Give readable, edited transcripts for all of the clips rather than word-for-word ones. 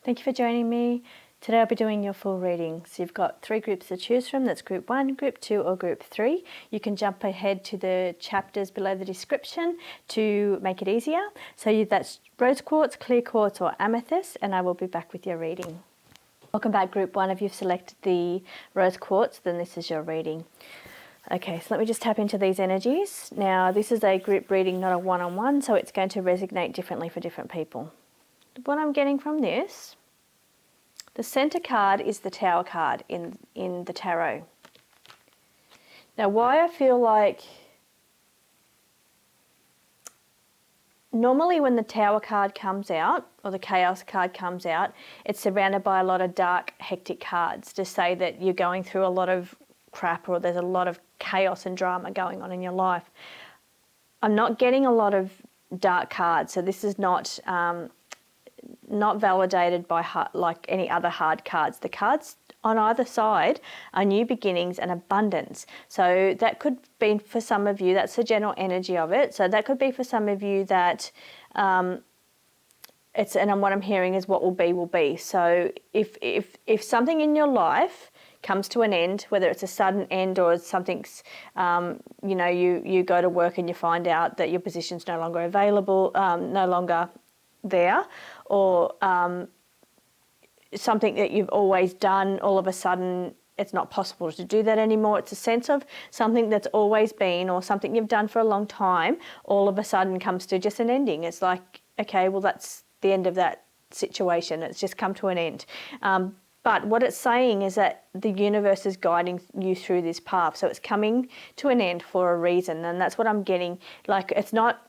Thank you for joining me. Today I'll be doing your full reading. So you've got 3 groups to choose from. That's group 1, group 2 or group 3. You can jump ahead to the chapters below the description to make it easier. So that's rose quartz, clear quartz or amethyst, and I will be back with your reading. Welcome back group 1. If you've selected the rose quartz, then this is your reading. Okay, so let me just tap into these energies. Now this is a group reading, not a one-on-one, so it's going to resonate differently for different people. What I'm getting from this, the center card is the Tower card in the tarot. Now why I feel like normally when the Tower card comes out or the Chaos card comes out, it's surrounded by a lot of dark, hectic cards to say that you're going through a lot of crap or there's a lot of chaos and drama going on in your life. I'm not getting a lot of dark cards, so this is not validated by like any other hard cards. The cards on either side are new beginnings and abundance. So that could be for some of you, that's the general energy of it. So that could be for some of you that and what I'm hearing is what will be will be. So if something in your life comes to an end, whether it's a sudden end or something's, you go to work and you find out that your position's no longer available, no longer there, or something that you've always done, all of a sudden it's not possible to do that anymore. It's a sense of something that's always been or something you've done for a long time, all of a sudden comes to just an ending. It's like, okay, well that's the end of that situation. It's just come to an end. But what it's saying is that the universe is guiding you through this path. So it's coming to an end for a reason. And that's what I'm getting. Like it's not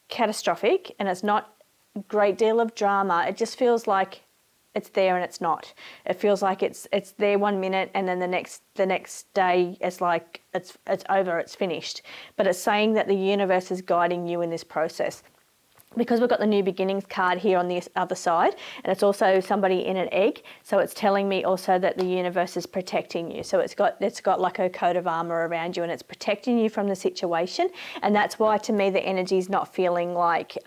catastrophic and it's not a great deal of drama. It just feels like it's there and it's not. It feels like it's there 1 minute and then the next day it's like it's over, it's finished. But it's saying that the universe is guiding you in this process. Because we've got the new beginnings card here on the other side, and it's also somebody in an egg, so it's telling me also that the universe is protecting you. So it's got like a coat of armor around you and it's protecting you from the situation. And that's why to me the energy is not feeling like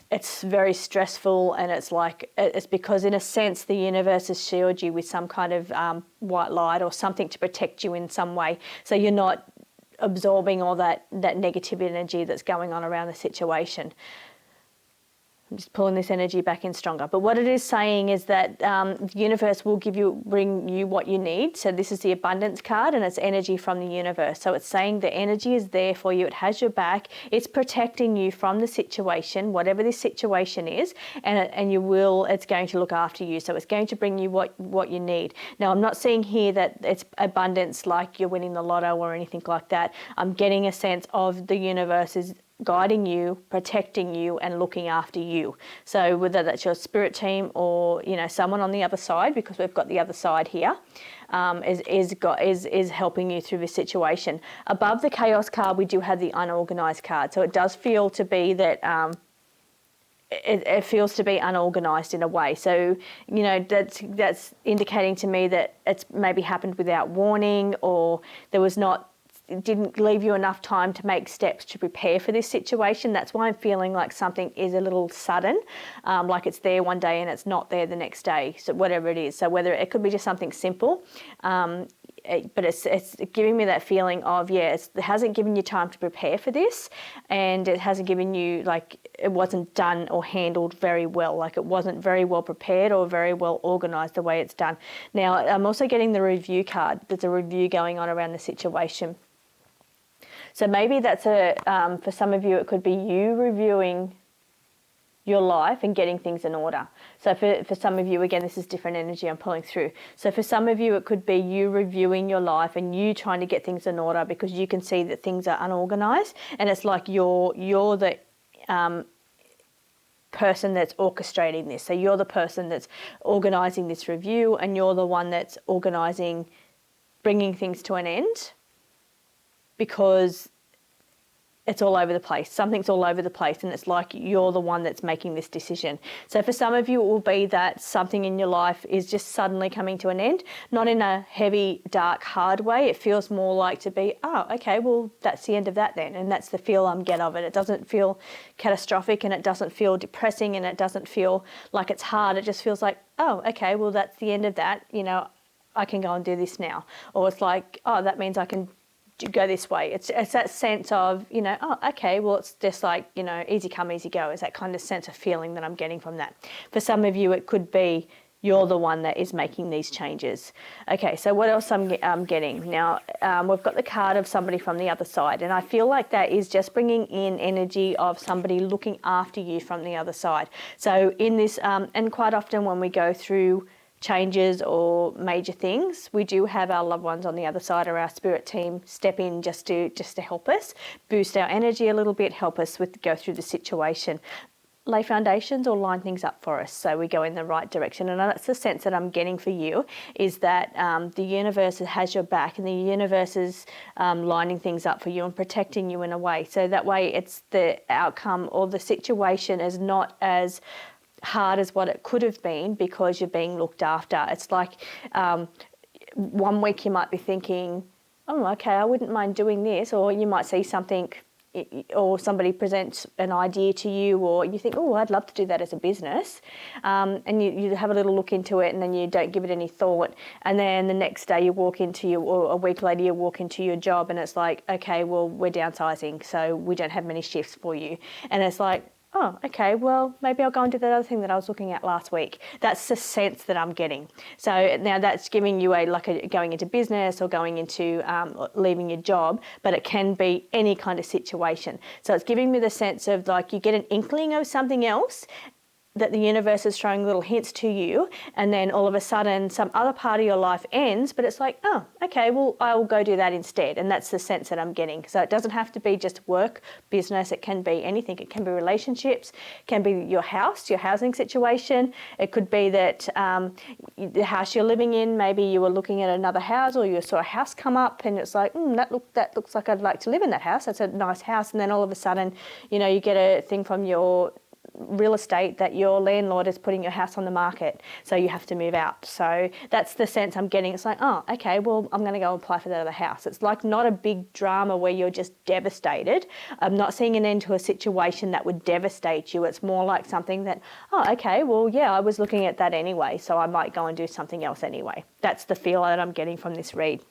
it's very stressful, and it's because in a sense the universe has shielded you with some kind of white light or something to protect you in some way. So you're not absorbing all that negative energy that's going on around the situation. I'm just pulling this energy back in stronger. But what it is saying is that the universe will bring you what you need. So this is the abundance card and it's energy from the universe. So it's saying the energy is there for you. It has your back. It's protecting you from the situation, whatever this situation is, and it's going to look after you. So it's going to bring you what you need. Now, I'm not seeing here that it's abundance like you're winning the lotto or anything like that. I'm getting a sense of the universe is guiding you, protecting you and looking after you. So whether that's your spirit team or someone on the other side, because we've got the other side here, is helping you through this situation. Above the chaos card we do have the unorganized card. So it does feel to be that it feels to be unorganized in a way. So, that's indicating to me that it's maybe happened without warning, or it didn't leave you enough time to make steps to prepare for this situation. That's why I'm feeling like something is a little sudden, like it's there one day and it's not there the next day, so whatever it is. So whether it could be just something simple, but it's giving me that feeling of, it hasn't given you time to prepare for this, and it hasn't given you, it wasn't done or handled very well, like it wasn't very well prepared or very well organised the way it's done. Now, I'm also getting the review card. There's a review going on around the situation. So maybe that's for some of you, it could be you reviewing your life and getting things in order. So for some of you, again, this is different energy I'm pulling through. So for some of you, it could be you reviewing your life and you trying to get things in order because you can see that things are unorganized, and it's like you're the person that's orchestrating this. So you're the person that's organizing this review, and you're the one that's organizing bringing things to an end, because it's all over the place. Something's all over the place, and it's like you're the one that's making this decision. So for some of you, it will be that something in your life is just suddenly coming to an end, not in a heavy, dark, hard way. It feels more like to be, oh, okay, well, that's the end of that then. And that's the feel I'm getting of it. It doesn't feel catastrophic, and it doesn't feel depressing, and it doesn't feel like it's hard. It just feels like, oh, okay, well, that's the end of that. You know, I can go and do this now. Or it's like, oh, that means I can go this way. It's that sense of, you know, oh, okay, well, it's just like, you know, easy come, easy go. It's that kind of sense of feeling that I'm getting from that. For some of you, it could be you're the one that is making these changes. Okay, so what else I'm getting? Now, we've got the card of somebody from the other side, and I feel like that is just bringing in energy of somebody looking after you from the other side. So in this, and quite often when we go through changes or major things, we do have our loved ones on the other side, or our spirit team step in just to help us boost our energy a little bit, help us go through the situation, lay foundations or line things up for us so we go in the right direction. And that's the sense that I'm getting for you, is that the universe has your back, and the universe is lining things up for you and protecting you in a way. So that way it's the outcome or the situation is not as hard as what it could have been because you're being looked after. It's like 1 week you might be thinking, oh, okay, I wouldn't mind doing this, or you might see something or somebody presents an idea to you, or you think, oh, I'd love to do that as a business, and you have a little look into it, and then you don't give it any thought, and then the next day you walk into or a week later you walk into your job, and it's like, okay, well, we're downsizing, so we don't have many shifts for you, and it's like, oh, okay, well, maybe I'll go and do that other thing that I was looking at last week. That's the sense that I'm getting. So now that's giving you going into business or going into leaving your job, but it can be any kind of situation. So it's giving me the sense of like you get an inkling of something else, that the universe is throwing little hints to you, and then all of a sudden some other part of your life ends, but it's like, oh, okay, well, I will go do that instead. And that's the sense that I'm getting. So it doesn't have to be just work, business, it can be anything. It can be relationships, it can be your house, your housing situation. It could be that the house you're living in, maybe you were looking at another house, or you saw a house come up and it's like, that looks like I'd like to live in that house. That's a nice house. And then all of a sudden, you know, you get a thing from your real estate that your landlord is putting your house on the market, so you have to move out. So that's the sense I'm getting. It's like, oh, okay, well, I'm going to go apply for that other house. It's like not a big drama where you're just devastated. I'm not seeing an end to a situation that would devastate you. It's more like something that, oh, okay, well, yeah, I was looking at that anyway, so I might go and do something else anyway. That's the feel that I'm getting from this read.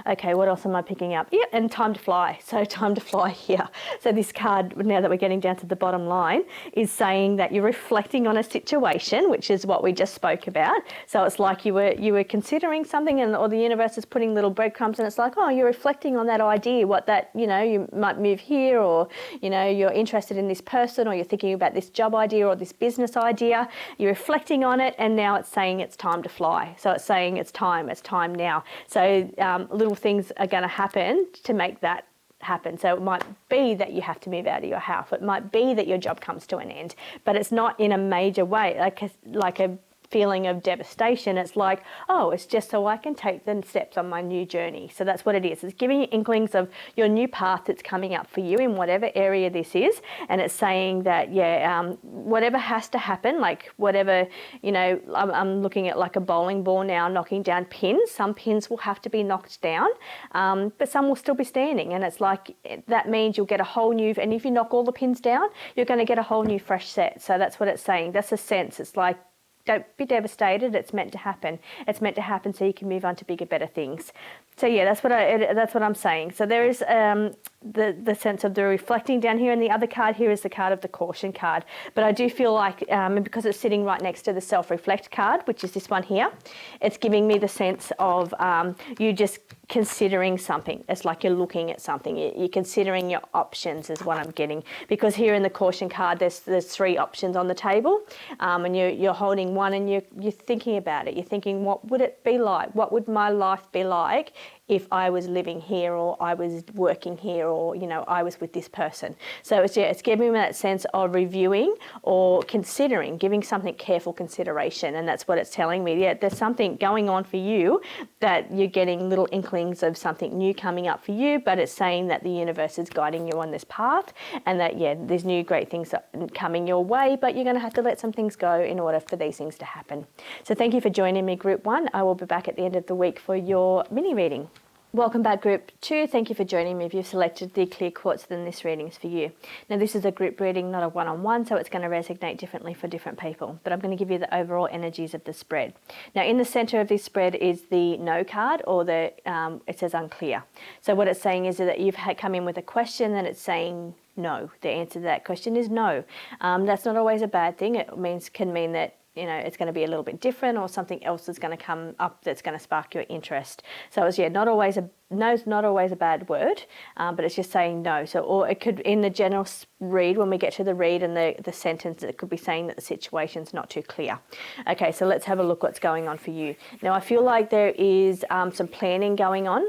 Okay, what else am I picking up? Yeah, and time to fly. So time to fly here. So this card, now that we're getting down to the bottom line, is saying that you're reflecting on a situation, which is what we just spoke about. So it's like you were considering something, or the universe is putting little breadcrumbs, and it's like, oh, you're reflecting on that idea, what that, you know, you might move here, or, you know, you're interested in this person, or you're thinking about this job idea or this business idea. You're reflecting on it, and now it's saying it's time to fly. So it's saying it's time now. So little things are going to happen to make that happen. So it might be that you have to move out of your house. It might be that your job comes to an end, but it's not in a major way, like a feeling of devastation. It's like, oh, it's just so I can take the steps on my new journey. So that's what it is. It's giving you inklings of your new path that's coming up for you in whatever area this is. And it's saying that, whatever has to happen, like whatever, you know, I'm looking at like a bowling ball now, knocking down pins. Some pins will have to be knocked down, but some will still be standing. And it's like, that means you'll get a whole new, and if you knock all the pins down, you're going to get a whole new fresh set. So that's what it's saying. That's a sense. It's like, don't be devastated. It's meant to happen. It's meant to happen so you can move on to bigger, better things. So yeah, that's what I'm saying. So there is the sense of the reflecting down here, and the other card here is the card of the caution card. But I do feel like, because it's sitting right next to the self-reflect card, which is this one here, it's giving me the sense of you just considering something. It's like you're looking at something. You're considering your options is what I'm getting. Because here in the caution card, there's 3 options on the table, and you're holding one, and you're thinking about it. You're thinking, what would it be like? What would my life be like if I was living here or I was working here or, you know, I was with this person. So it's giving me that sense of reviewing or considering, giving something careful consideration. And that's what it's telling me. Yeah, there's something going on for you, that you're getting little inklings of something new coming up for you, but it's saying that the universe is guiding you on this path, and that, yeah, there's new great things coming your way, but you're going to have to let some things go in order for these things to happen. So thank you for joining me, Group 1. I will be back at the end of the week for your mini reading. Welcome back, Group 2. Thank you for joining me. If you've selected the clear quartz, then this reading is for you. Now, this is a group reading, not a one-on-one, so it's going to resonate differently for different people. But I'm going to give you the overall energies of the spread. Now, in the centre of this spread is the no card, or it says unclear. So what it's saying is that you've come in with a question, and it's saying no. The answer to that question is no. That's not always a bad thing. It can mean that, you know, it's going to be a little bit different, or something else is going to come up that's going to spark your interest. So it's, not always a bad word, but it's just saying no. So, or it could, in the general read, when we get to the read and the sentence, it could be saying that the situation's not too clear. Okay, so let's have a look what's going on for you. Now, I feel like there is some planning going on.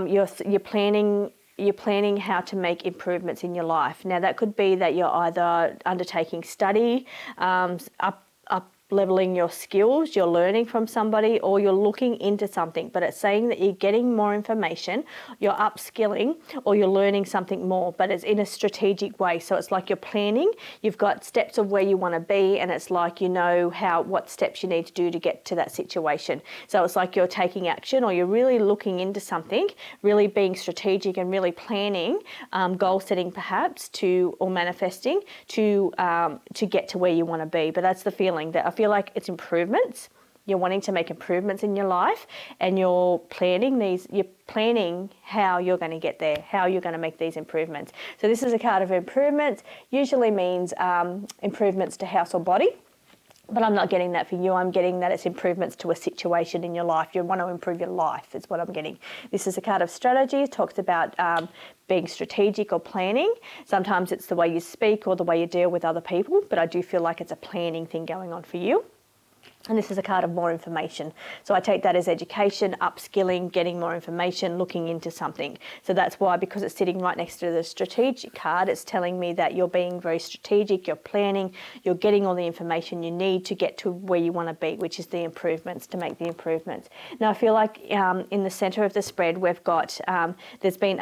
You're planning how to make improvements in your life. Now, that could be that you're either undertaking study, up leveling your skills, you're learning from somebody, or you're looking into something, but it's saying that you're getting more information, you're upskilling, or you're learning something more, but it's in a strategic way. So it's like you're planning, you've got steps of where you want to be, and it's like you know what steps you need to do to get to that situation. So it's like you're taking action, or you're really looking into something, really being strategic and really planning, goal setting perhaps, or manifesting to get to where you want to be. But that's the feeling, that I feel like it's improvements. You're wanting to make improvements in your life, and you're planning how you're going to get there, how you're going to make these improvements. So this is a card of improvements, usually means improvements to house or body. But I'm not getting that for you. I'm getting that it's improvements to a situation in your life. You want to improve your life, is what I'm getting. This is a card of strategy. It talks about being strategic or planning. Sometimes it's the way you speak or the way you deal with other people, but I do feel like it's a planning thing going on for you. And this is a card of more information. So I take that as education, upskilling, getting more information, looking into something. So that's why, because it's sitting right next to the strategic card, it's telling me that you're being very strategic, you're planning, you're getting all the information you need to get to where you want to be, which is the improvements, to make the improvements. Now, I feel like in the centre of the spread, we've got, there's been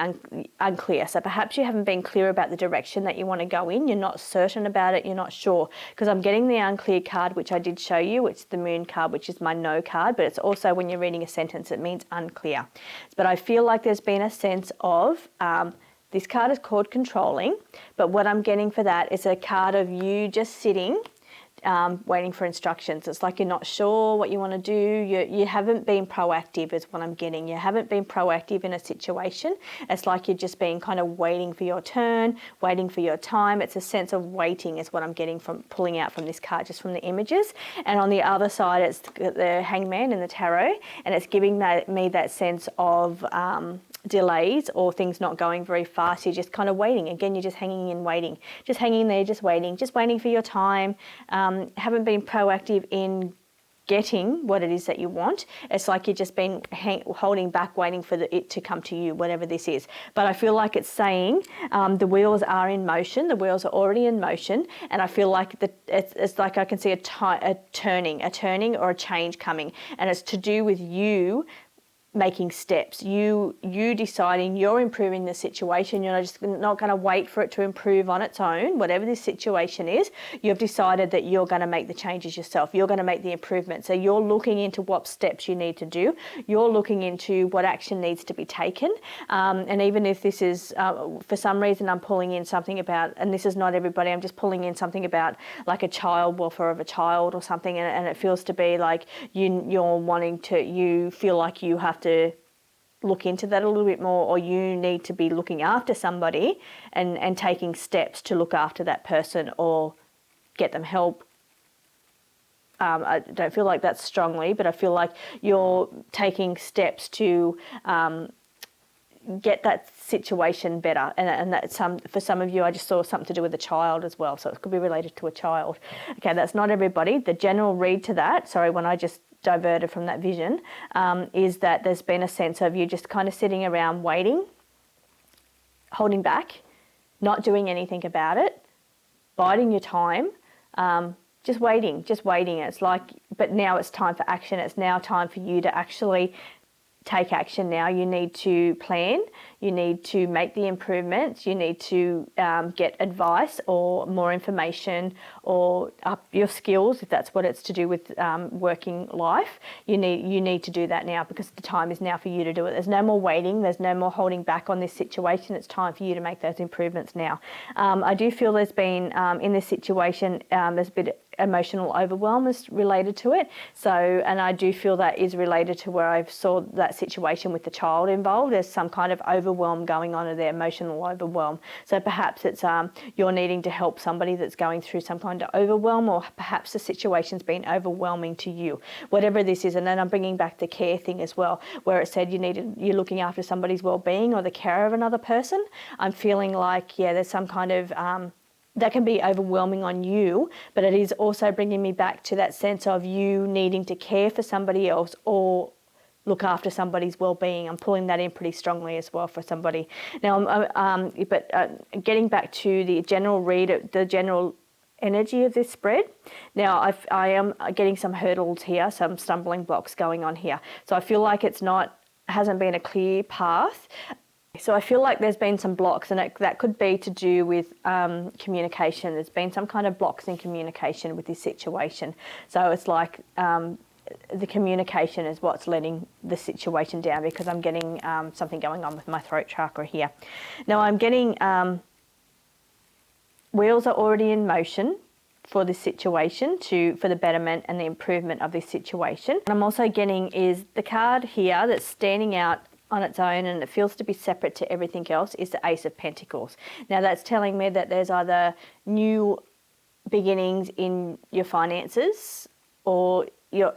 unclear. So perhaps you haven't been clear about the direction that you want to go in. You're not certain about it. You're not sure. Because I'm getting the unclear card, which I did show you, which the moon card, which is my no card, but it's also, when you're reading a sentence, it means unclear. But I feel like there's been a sense of, this card is called controlling, but what I'm getting for that is a card of you just sitting, waiting for instructions. It's like you're not sure what you want to do. You haven't been proactive, is what I'm getting. You haven't been proactive in a situation. It's like you're just been kind of waiting for your turn, waiting for your time. It's a sense of waiting is what I'm getting from pulling out from this card, just from the images. And on the other side, it's the Hangman in the tarot, and it's giving me that sense of delays or things not going very fast. You're just kind of waiting. Again, you're just hanging in, waiting. Just hanging there, just waiting for your time. Haven't been proactive in getting what it is that you want. It's like you've just been holding back, waiting for it to come to you, whatever this is. But I feel like it's saying the wheels are in motion. The wheels are already in motion, and I feel like it's like I can see a turning or a change coming, and it's to do with you making steps, you deciding you're improving the situation. You're just not going to wait for it to improve on its own. Whatever this situation is, you've decided that you're going to make the changes yourself. You're going to make the improvement. So you're looking into what steps you need to do. You're looking into what action needs to be taken. And even if this is, for some reason, I'm pulling in something about, and this is not everybody, I'm just pulling in something about like a child, welfare of a child or something, and it feels to be like you feel like you have to look into that a little bit more, or you need to be looking after somebody and taking steps to look after that person or get them help. I don't feel like that's strongly, but I feel like you're taking steps to get that situation better. And that's for some of you, I just saw something to do with a child as well. So it could be related to a child. Okay, that's not everybody. The general read to that, sorry, when I just diverted from that vision, is that there's been a sense of you just kind of sitting around waiting, holding back, not doing anything about it, biding your time, just waiting. It's like, but now it's time for action. It's now time for you to actually take action now. You need to plan, you need to make the improvements, you need to get advice or more information or up your skills, if that's what it's to do with working life. You need to do that now, because the time is now for you to do it. There's no more waiting, there's no more holding back on this situation. It's time for you to make those improvements now. I do feel there's been, in this situation, there's a bit of emotional overwhelm is related to it. So, and I do feel that is related to where I saw that situation with the child involved. There's some kind of overwhelm going on in their emotional overwhelm. So perhaps it's you're needing to help somebody that's going through some kind of overwhelm, or perhaps the situation's been overwhelming to you. Whatever this is, and then I'm bringing back the care thing as well, where it said you're looking after somebody's well-being or the care of another person. I'm feeling like, yeah, there's some kind of that can be overwhelming on you, but it is also bringing me back to that sense of you needing to care for somebody else or look after somebody's well-being. I'm pulling that in pretty strongly as well for somebody. Now, getting back to the general read, the general energy of this spread. Now, I am getting some hurdles here, some stumbling blocks going on here. So I feel like hasn't been a clear path. So I feel like there's been some blocks, and that could be to do with communication. There's been some kind of blocks in communication with this situation. So it's like the communication is what's letting the situation down, because I'm getting something going on with my throat chakra here. Now I'm getting wheels are already in motion for this situation for the betterment and the improvement of this situation. And I'm also getting is the card here that's standing out on its own, and it feels to be separate to everything else, is the Ace of Pentacles. Now that's telling me that there's either new beginnings in your finances or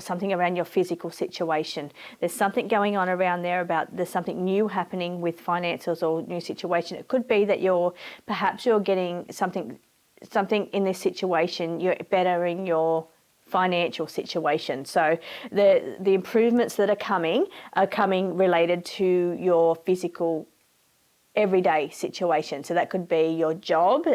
something around your physical situation. There's something going on around there there's something new happening with finances or new situation. It could be that you're getting something in this situation, you're bettering your financial situation. So the improvements that are coming related to your physical everyday situation. So that could be your job,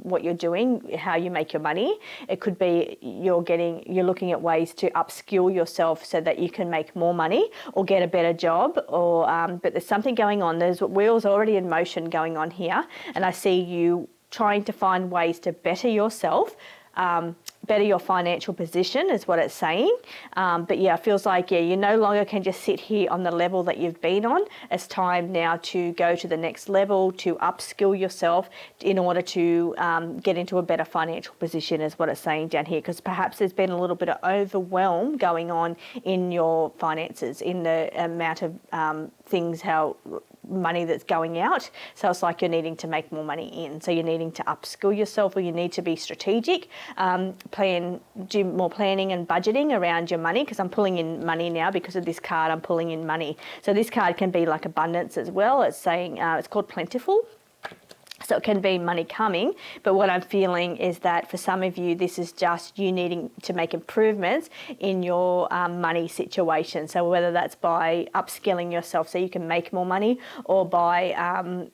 what you're doing, how you make your money. It could be you're looking at ways to upskill yourself so that you can make more money or get a better job, or but there's something going on. There's wheels already in motion going on here, and I see you trying to find ways to better yourself, better your financial position is what it's saying. But yeah, it feels like, you no longer can just sit here on the level that you've been on. It's time now to go to the next level, to upskill yourself in order to get into a better financial position is what it's saying down here, because perhaps there's been a little bit of overwhelm going on in your finances, in the amount of things, how money that's going out. So it's like you're needing to make more money in. So you're needing to upskill yourself, or you need to be strategic, do more planning and budgeting around your money, because I'm pulling in money now because of this card. I'm pulling in money. So this card can be like abundance as well. It's saying it's called plentiful. So it can be money coming, but what I'm feeling is that for some of you, this is just you needing to make improvements in your money situation. So whether that's by upskilling yourself so you can make more money, or by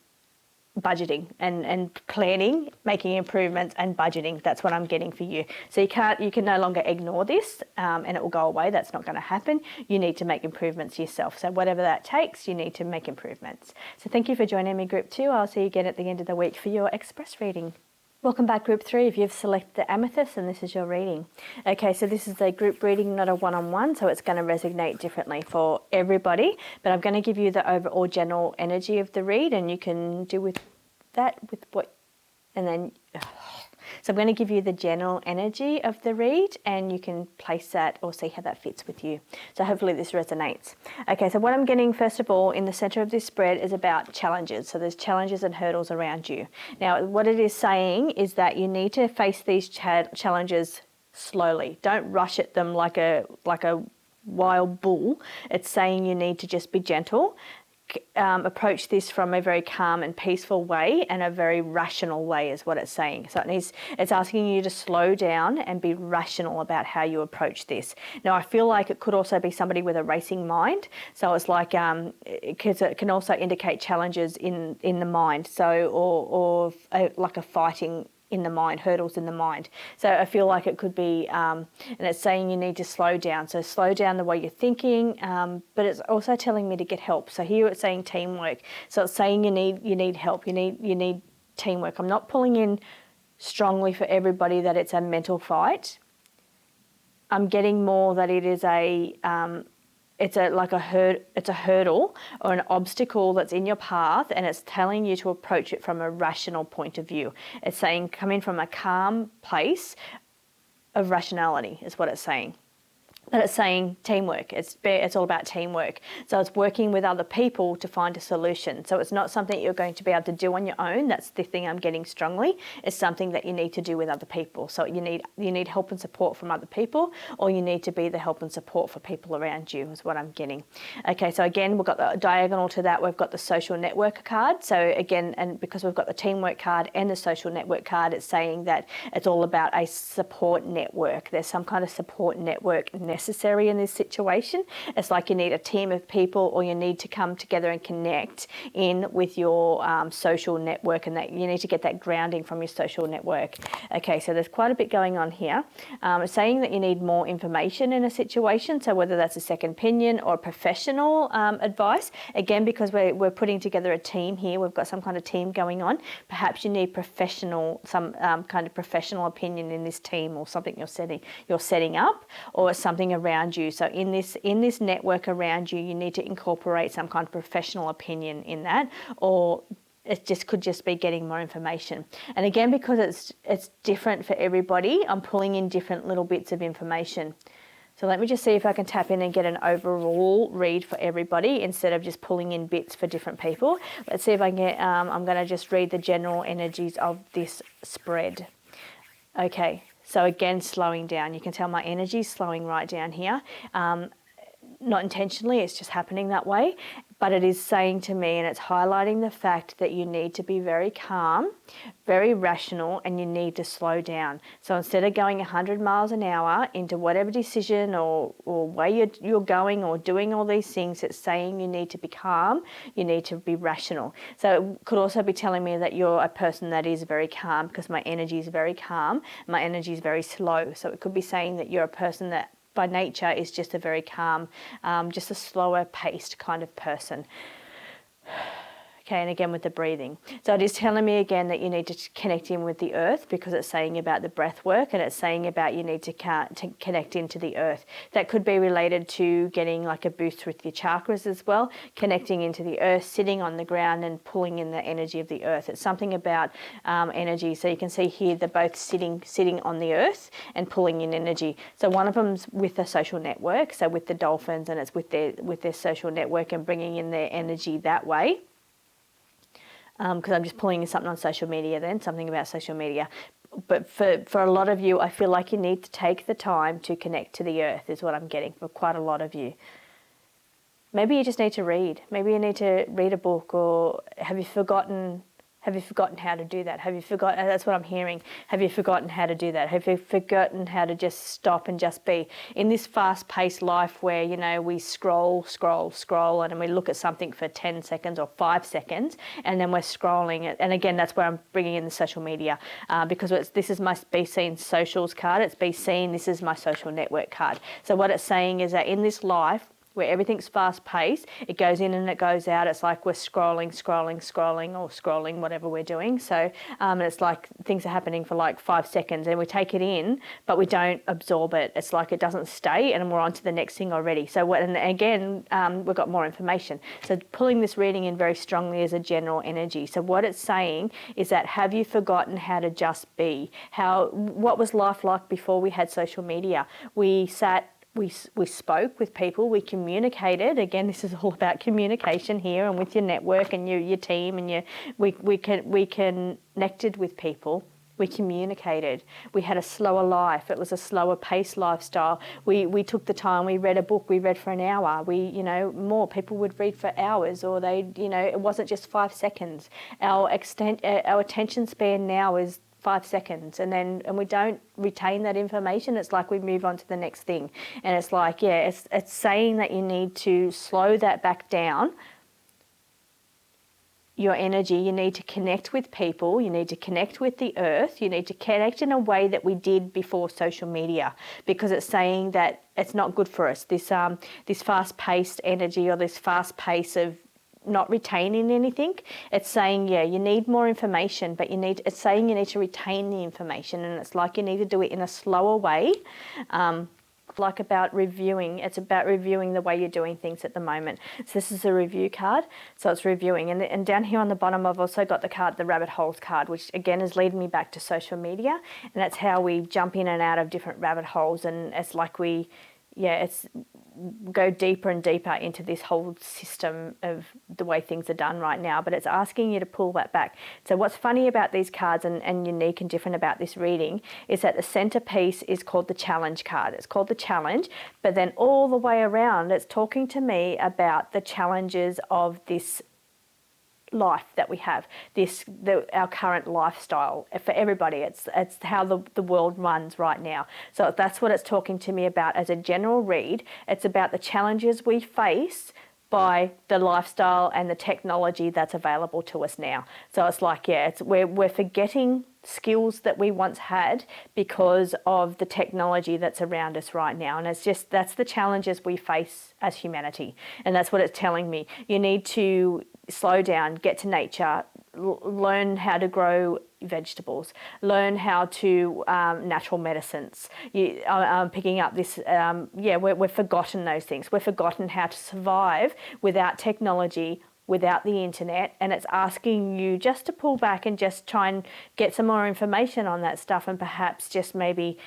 budgeting and planning, making improvements and budgeting. That's what I'm getting for you. So you can no longer ignore this and it will go away. That's not going to happen. You need to make improvements yourself. So whatever that takes, you need to make improvements. So thank you for joining me, Group 2. I'll see you again at the end of the week for your express reading. Welcome back, Group 3. If you've selected the amethyst, and this is your reading. Okay, so this is a group reading, not a one-on-one, so it's going to resonate differently for everybody. But I'm going to give you the overall general energy of the read, and you can do with that with what, and then. So I'm going to give you the general energy of the read, and you can place that or see how that fits with you. So hopefully this resonates. Okay, so what I'm getting first of all in the center of this spread is about challenges. So there's challenges and hurdles around you. Now what it is saying is that you need to face these challenges slowly. Don't rush at them like a wild bull. It's saying you need to just be gentle. approach this from a very calm and peaceful way and a very rational way is what it's saying. So it's asking you to slow down and be rational about how you approach this. Now, I feel like it could also be somebody with a racing mind. So it's like, because it can also indicate challenges in the mind. So, or like a fighting in the mind, hurdles in the mind. So I feel like it could be, and it's saying you need to slow down. So slow down the way you're thinking, but it's also telling me to get help. So here it's saying teamwork. So it's saying you need help. You need teamwork. I'm not pulling in strongly for everybody that it's a mental fight. I'm getting more that it is it's a hurdle or an obstacle that's in your path, and it's telling you to approach it from a rational point of view. It's saying come in from a calm place of rationality is what it's saying. But it's saying teamwork. It's all about teamwork. So it's working with other people to find a solution. So it's not something you're going to be able to do on your own. That's the thing I'm getting strongly. It's something that you need to do with other people. So you need help and support from other people, or you need to be the help and support for people around you is what I'm getting. Okay, so again, we've got the diagonal to that. We've got the social network card. So again, and because we've got the teamwork card and the social network card, it's saying that it's all about a support network. There's some kind of support network necessary in this situation. It's like you need a team of people, or you need to come together and connect in with your social network, and that you need to get that grounding from your social network. Okay, so there's quite a bit going on here. It's saying that you need more information in a situation, so whether that's a second opinion or professional advice. Again, because we're putting together a team here, we've got some kind of team going on. Perhaps you need some kind of professional opinion in this team, or something you're setting up, or something around you. So in this network around you, you need to incorporate some kind of professional opinion in that, or it could just be getting more information. And again, because it's different for everybody, I'm pulling in different little bits of information. So let me just see if I can tap in and get an overall read for everybody instead of just pulling in bits for different people. Let's see if I can get, I'm going to just read the general energies of this spread. Okay. So again, slowing down. You can tell my energy is slowing right down here. Not intentionally, it's just happening that way. But it is saying to me, and it's highlighting the fact that you need to be very calm, very rational, and you need to slow down. So instead of going 100 miles an hour into whatever decision or way you're going or doing all these things, it's saying you need to be calm, you need to be rational. So it could also be telling me that you're a person that is very calm, because my energy is very calm, my energy is very slow. So it could be saying that you're a person that by nature is just a very calm, just a slower paced kind of person. Okay, and again with the breathing. So it is telling me again that you need to connect in with the earth, because it's saying about the breath work, and it's saying about you need to connect into the earth. That could be related to getting like a boost with your chakras as well, connecting into the earth, sitting on the ground and pulling in the energy of the earth. It's something about energy. So you can see here they're both sitting on the earth and pulling in energy. So one of them's with the social network, so with the dolphins, and it's with their social network and bringing in their energy that way. Because I'm just pulling in something on social media then, something about social media. But for a lot of you, I feel like you need to take the time to connect to the earth is what I'm getting for quite a lot of you. Maybe you just need to read. Maybe you need to read a book, or have you forgotten how to do that? That's what I'm hearing. Have you forgotten how to do that? Have you forgotten how to just stop and just be? In this fast-paced life where, you know, we scroll, and we look at something for 10 seconds or 5 seconds, and then we're scrolling it. And again, that's where I'm bringing in the social media, because this is my Be Seen Socials card. It's Be Seen, this is my social network card. So what it's saying is that in this life, where everything's fast-paced, it goes in and it goes out. It's like we're scrolling, or scrolling, whatever we're doing. So it's like things are happening for like 5 seconds, and we take it in, but we don't absorb it. It's like it doesn't stay, and we're on to the next thing already. So and again, we've got more information. So pulling this reading in very strongly as a general energy. So what it's saying is that, have you forgotten how to just be? What was life like before we had social media? We sat, we spoke with people, we communicated. Again, this is all about communication here, and with your network and your team, and we connected with people We communicated. We had a slower life. It was a slower paced lifestyle. We took the time. We read a book. We read for an hour. More people would read for hours, or it wasn't just 5 seconds. Our attention span now is 5 seconds, and we don't retain that information. It's like we move on to the next thing, and it's like, it's saying that you need to slow that back down. Your energy, you need to connect with people, you need to connect with the earth, you need to connect in a way that we did before social media, because it's saying that it's not good for us, this fast-paced energy, or this fast pace of not retaining anything. It's saying, you need more information, but it's saying you need to retain the information, and it's like you need to do it in a slower way. Like about reviewing. It's about reviewing the way you're doing things at the moment. So this is a review card, so it's reviewing. And down here on the bottom, I've also got the card, the rabbit holes card, which again is leading me back to social media, and that's how we jump in and out of different rabbit holes, and it's like it's go deeper and deeper into this whole system of the way things are done right now, but it's asking you to pull that back. So what's funny about these cards and unique and different about this reading is that the centerpiece is called the challenge card. It's called the challenge, but then all the way around it's talking to me about the challenges of this life that we have, our current lifestyle. For everybody, it's how the world runs right now. So that's what it's talking to me about as a general read. It's about the challenges we face by the lifestyle and the technology that's available to us now. So it's like, we're forgetting skills that we once had because of the technology that's around us right now. And that's the challenges we face as humanity. And that's what it's telling me. You need to slow down, get to nature, learn how to grow vegetables, learn how to natural medicines. I'm picking up this, we've forgotten those things. We've forgotten how to survive without technology, without the internet, and it's asking you just to pull back and just try and get some more information on that stuff, and perhaps just maybe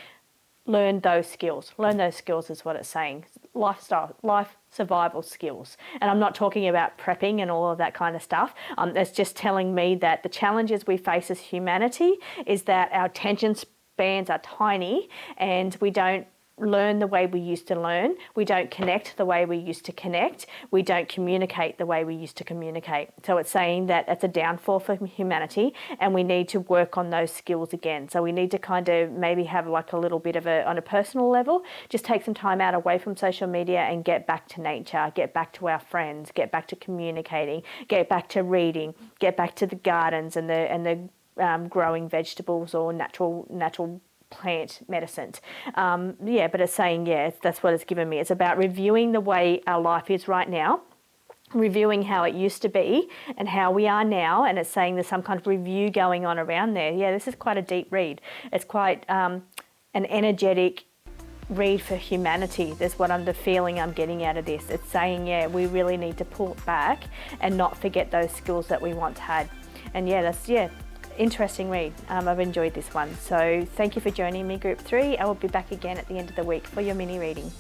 learn those skills. Learn those skills is what it's saying. Life survival skills. And I'm not talking about prepping and all of that kind of stuff. It's just telling me that the challenges we face as humanity is that our attention spans are tiny, and we don't learn the way we used to learn. We don't connect the way we used to connect. We don't communicate the way we used to communicate. So it's saying that it's a downfall for humanity, and we need to work on those skills again. So we need to kind of maybe have like a little bit of on a personal level, just take some time out away from social media and get back to nature, get back to our friends, get back to communicating, get back to reading, get back to the gardens and the growing vegetables or natural plant medicines. But it's saying, that's what it's given me. It's about reviewing the way our life is right now, reviewing how it used to be and how we are now, and it's saying there's some kind of review going on around there. This is quite a deep read. It's quite an energetic read for humanity. That's what the feeling I'm getting out of this. It's saying, we really need to pull it back and not forget those skills that we once had. And interesting read. I've enjoyed this one. So thank you for joining me, Group 3. I will be back again at the end of the week for your mini reading.